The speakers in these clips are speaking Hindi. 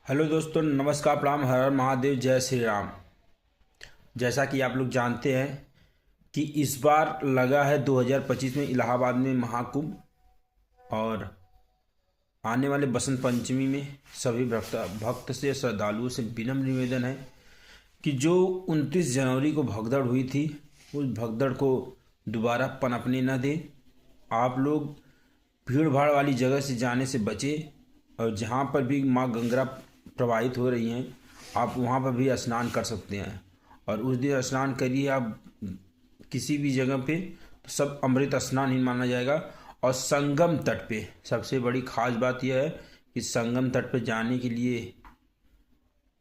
हेलो दोस्तों, नमस्कार, प्रणाम, हर हर महादेव, जय श्री राम। जैसा कि आप लोग जानते हैं कि इस बार लगा है 2025 में इलाहाबाद में महाकुंभ, और आने वाले बसंत पंचमी में सभी भक्त से, श्रद्धालुओं से विनम्र निवेदन है कि जो 29 जनवरी को भगदड़ हुई थी, उस भगदड़ को दोबारा पनपने न दें। आप लोग भीड़ भाड़ वाली जगह से जाने से बचें, और जहाँ पर भी माँ गंगा प्रवाहित हो रही हैं, आप वहाँ पर भी स्नान कर सकते हैं। और उस दिन स्नान करिए आप किसी भी जगह पे, तो सब अमृत स्नान ही माना जाएगा। और संगम तट पे सबसे बड़ी खास बात यह है कि संगम तट पे जाने के लिए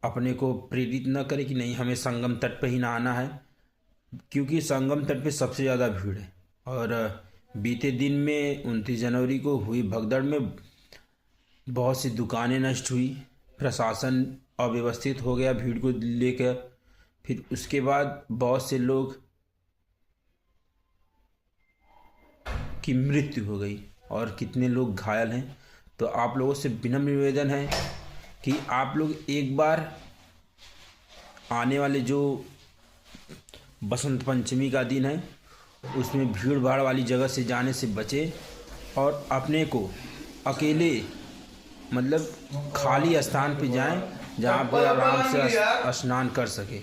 अपने को प्रेरित न करें कि नहीं हमें संगम तट पे ही नहाना है, क्योंकि संगम तट पे सबसे ज़्यादा भीड़ है। और बीते दिन में 29 जनवरी को हुई भगदड़ में बहुत सी दुकानें नष्ट हुई, प्रशासन अव्यवस्थित हो गया भीड़ को लेकर। फिर उसके बाद बहुत से लोग की मृत्यु हो गई और कितने लोग घायल हैं। तो आप लोगों से विनम्र निवेदन है कि आप लोग एक बार आने वाले जो बसंत पंचमी का दिन है, उसमें भीड़ भाड़ वाली जगह से जाने से बचें और अपने को अकेले, मतलब खाली स्थान पे जाएं जहाँ पर आराम से स्नान कर सके।